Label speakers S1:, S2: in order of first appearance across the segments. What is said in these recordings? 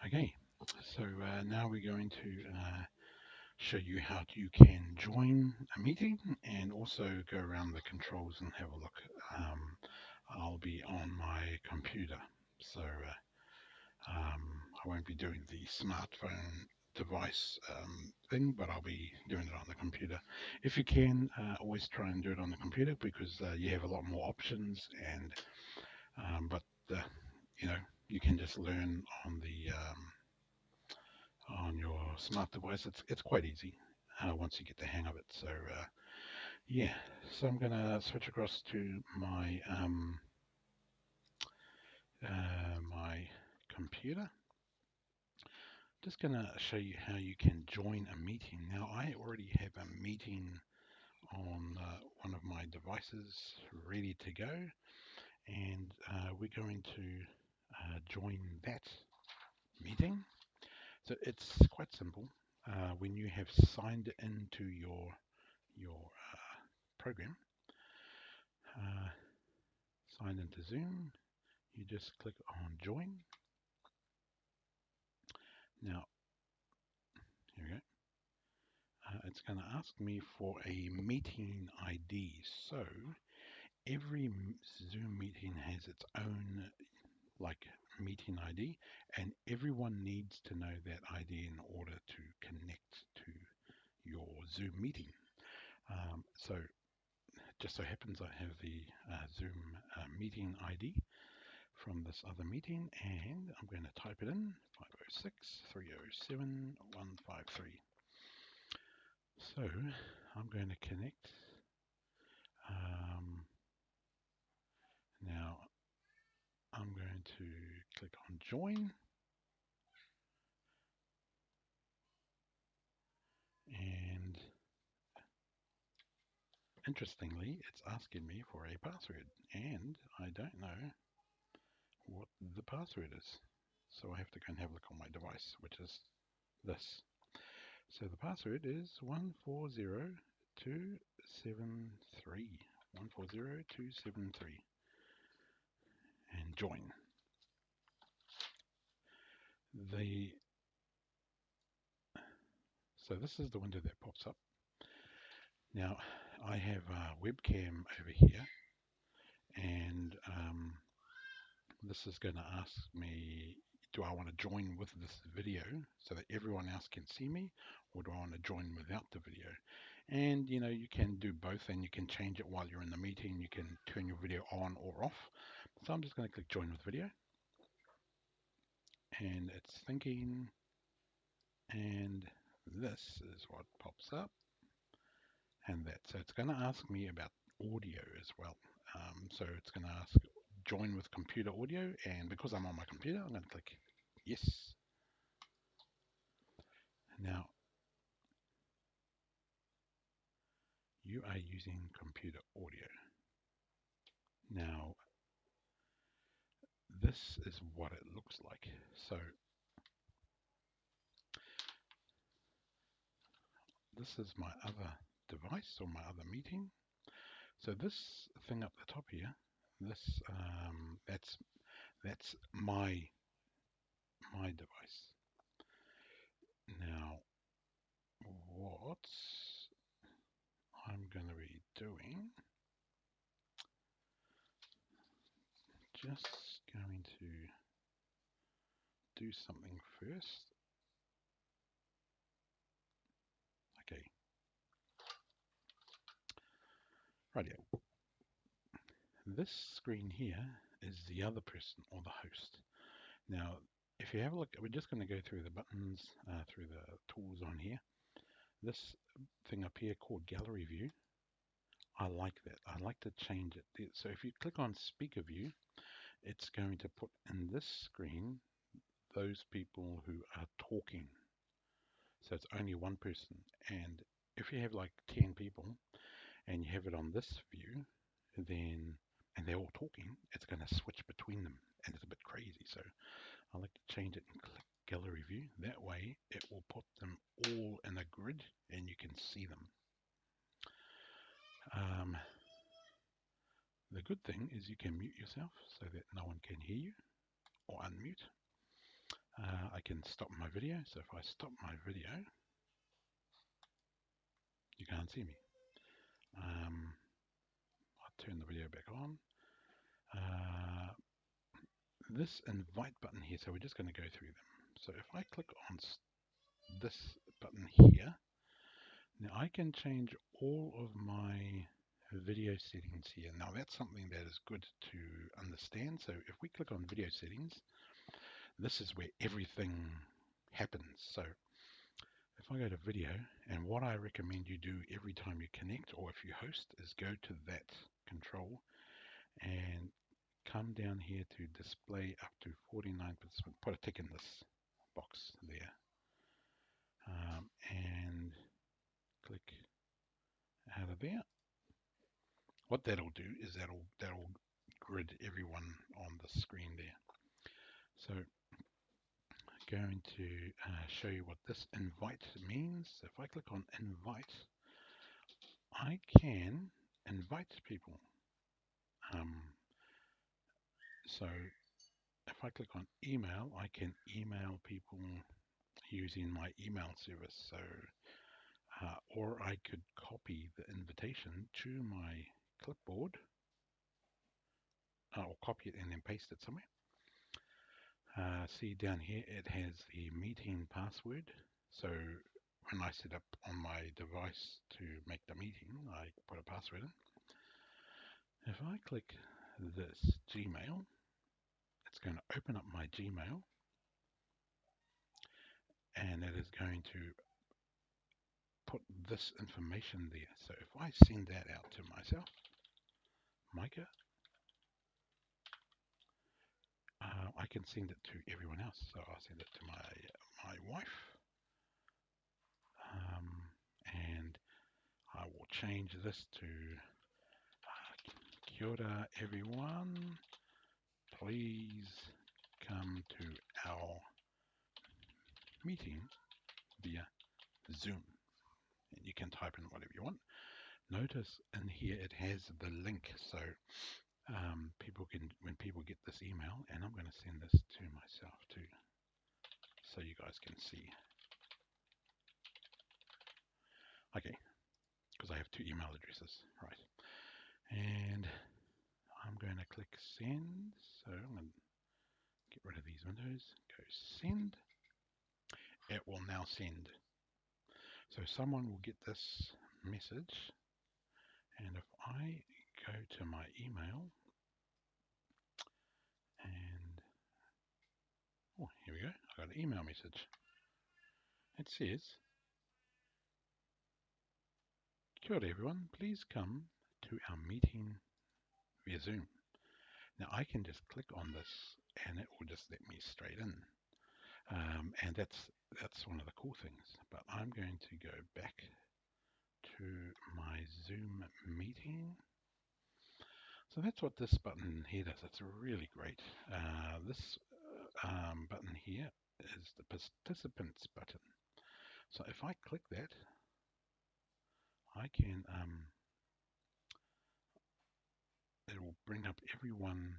S1: Okay, so now we're going to show you how you can join a meeting and also go around the controls and have a look. Um, I'll be on my computer, so I won't be doing the smartphone device thing, but I'll be doing it on the computer. If you can, always try and do it on the computer because you have a lot more options, and but uh, you know you can just learn on your smart device. It's quite easy once you get the hang of it. So yeah, so I'm gonna switch across to my computer. Just gonna show you how you can join a meeting. Now I already have a meeting on one of my devices ready to go, and we're going to join that meeting. So it's quite simple. When you have signed into your program, uh, signed into Zoom, you just click on join. Now, here we go. It's going to ask me for a meeting ID. So every Zoom meeting has its own like meeting ID, and everyone needs to know that ID in order to connect to your Zoom meeting. So just so happens I have the Zoom meeting ID from this other meeting, and I'm going to type it in 506-307-153. So I'm going to connect. Um, Now I'm going to click on join, and interestingly it's asking me for a password, and I don't know what the password is. So I have to go and have a look on my device, which is this. So the password is 140273. 140273, and join. The So this is the window that pops up. Now I have a webcam over here, and this is going to ask me, do I want to join with this video so that everyone else can see me, or do I want to join without the video? And you can do both, and you can change it while you're in the meeting. You can turn your video on or off. So I'm just going to click join with video, and it's thinking, and this is what pops up, and that. So it's going to ask me about audio as well. So it's going to ask join with computer audio, and because I'm on my computer, I'm going to click yes. Now you are using computer audio. Now this is what it looks like. So this is my other device or my other meeting. So this thing up the top here, this that's my device. Now what I'm going to be doing, just going to do something first. Okay, right here. This screen here is the other person or the host. Now, if you have a look, we're just going to go through the buttons, through the tools on here. This thing up here called Gallery View, I like that. I like to change it. So if you click on Speaker View, it's going to put in this screen those people who are talking. So it's only one person. And if you have like 10 people and you have it on this view, then and they're all talking, it's going to switch between them, and it's a bit crazy. So I like to change it and click gallery view. That way it will put them all in a grid and you can see them. The good thing is you can mute yourself so that no one can hear you, or unmute. I can stop my video. So if I stop my video, you can't see me. I'll turn the video back on. This invite button here, so we're just going to go through them. So if I click on this button here, now I can change all of my video settings here. Now that's something that is good to understand. So if we click on video settings, this is where everything happens. So if I go to video, and what I recommend you do every time you connect or if you host is go to that control and come down here to display up to 49%. Put a tick in this box there, and click out of there. What that'll do is that'll grid everyone on the screen there. So I'm going to show you what this invite means. So if I click on invite, I can invite people. So if I click on email, I can email people using my email service. So or I could copy the invitation to my clipboard, or copy it and then paste it somewhere. See down here, it has the meeting password. So when I set up on my device to make the meeting, I put a password in. If I click this Gmail, it's going to open up my Gmail, and it is going to put this information there. So if I send that out to myself, Micah, I can send it to everyone else. So I'll send it to my wife, and I will change this to kia ora everyone, please come to our meeting via Zoom. And you can type in whatever you want. Notice in here it has the link, so people can, when people get this email, and I'm going to send this to myself too, so you guys can see. Okay, because I have two email addresses, right? And I'm going to click send. So I'm going to get rid of these windows, go send. It will now send. So someone will get this message, and if I go to my email, and oh, here we go, I got an email message. It says, kia ora everyone, please come to our meeting via Zoom. Now I can just click on this and it will just let me straight in. And that's one of the cool things. But I'm going to go back to my Zoom meeting. So that's what this button here does. It's really great. This button here is the participants button. So if I click that, I can, it will bring up everyone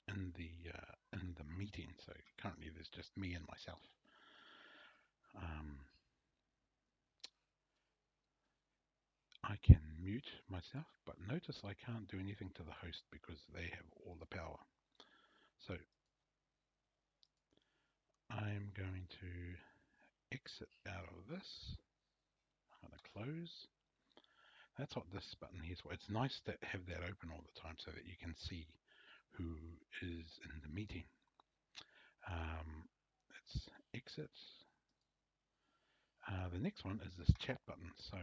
S1: in the meeting. So currently there's just me and myself. I can mute myself, but notice I can't do anything to the host because they have all the power. So I'm going to exit out of this. I'm going to close. That's what this button here is for. It's nice to have that open all the time so that you can see who is in the meeting. Let's exit. The next one is this chat button. So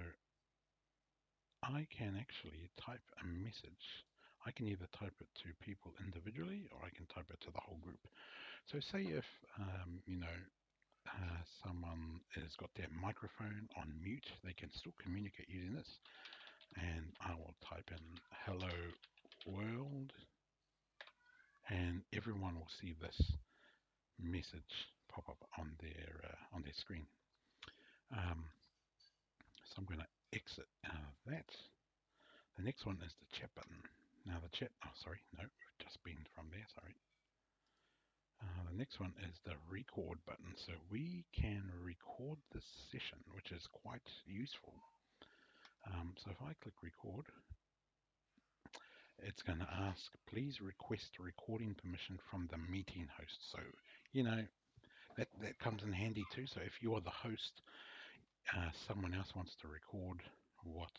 S1: I can actually type a message. I can either type it to people individually or I can type it to the whole group. So say if, someone has got their microphone on mute, they can still communicate using this. And I will type in hello world, and everyone will see this message pop up on their screen. So I'm going to exit out of that. The next one is the chat button. Now the chat, oh sorry, no, we've just been from there, sorry. The next one is the record button. So we can record this session, which is quite useful. So if I click record, it's going to ask, please request recording permission from the meeting host. So, you know, that comes in handy too. So if you are the host, someone else wants to record what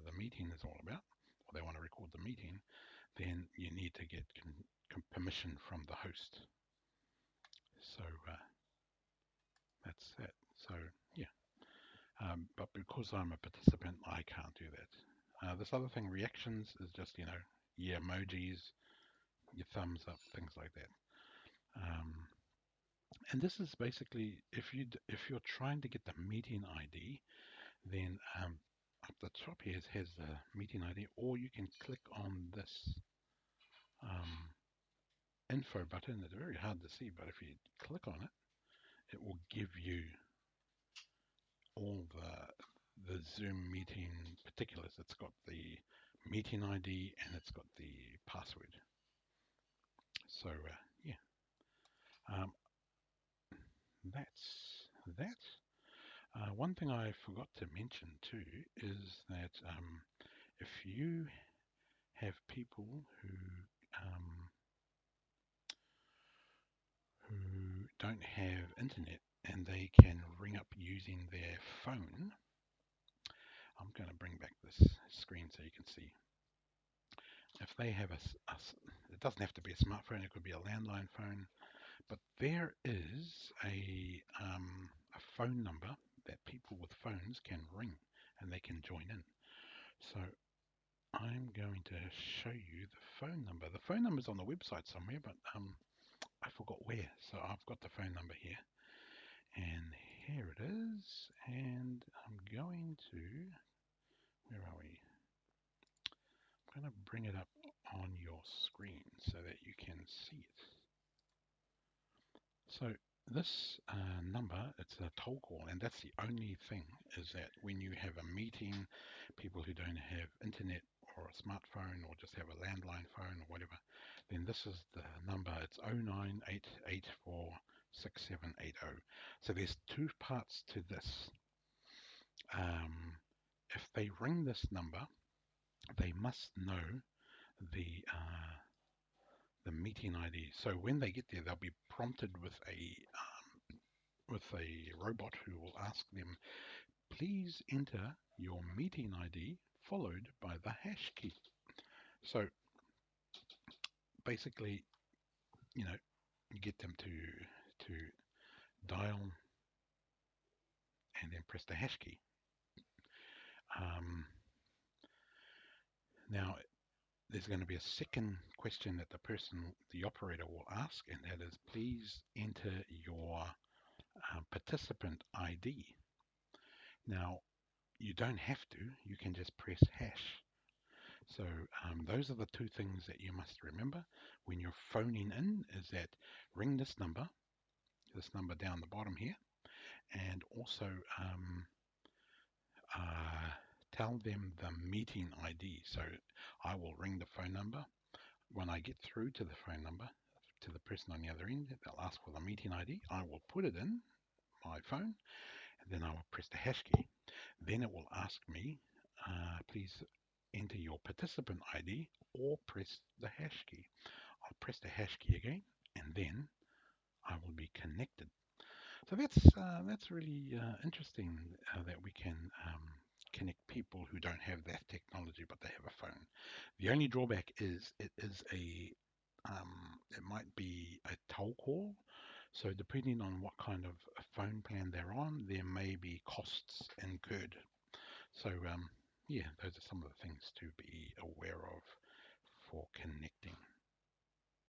S1: the meeting is all about, or they want to record the meeting, then you need to get permission from the host. So that's that. So yeah, but because I'm a participant, I can't do that. This other thing, reactions, is just, you know, your emojis, your thumbs up, things like that. And this is basically, if you're trying to get the meeting ID, then up the top here has the meeting ID, or you can click on this info button. It's very hard to see, but if you click on it, it will give you all the Zoom meeting particulars. It's got the meeting ID and it's got the password. So yeah, um, that's that. One thing I forgot to mention too is that if you have people who don't have internet and they can ring up using their phone, I'm going to bring back this screen so you can see. If they have it doesn't have to be a smartphone, it could be a landline phone, but there is a phone number that people with phones can ring and they can join in. So I'm going to show you the phone number. The phone number is on the website somewhere, but I forgot where. So I've got the phone number here, and here it is. And I'm going to, where are we? I'm going to bring it up on your screen so that you can see it. So this number, it's a toll call, and that's the only thing, is that when you have a meeting, people who don't have internet or a smartphone or just have a landline phone or whatever, then this is the number. It's 0988846780. So there's two parts to this. If they ring this number, they must know the meeting ID. So when they get there, they'll be prompted with a robot who will ask them, please enter your meeting ID followed by the hash key. So basically, you know, you get them to dial and then press the hash key. Now, there's going to be a second question that the operator will ask, and that is, please enter your participant ID. Now, you don't have to, you can just press hash. So those are the two things that you must remember when you're phoning in, is that ring this number down the bottom here, and also tell them the meeting ID. So I will ring the phone number. When I get through to the phone number, to the person on the other end, they'll ask for the meeting ID. I will put it in my phone, and then I will press the hash key. Then it will ask me, please enter your participant ID or press the hash key. I'll press the hash key again, and then I will be connected. So that's really interesting that we can connect people who don't have that technology, but they have a phone. The only drawback is it might be a toll call. So depending on what kind of a phone plan they're on, there may be costs incurred. So yeah, those are some of the things to be aware of for connecting.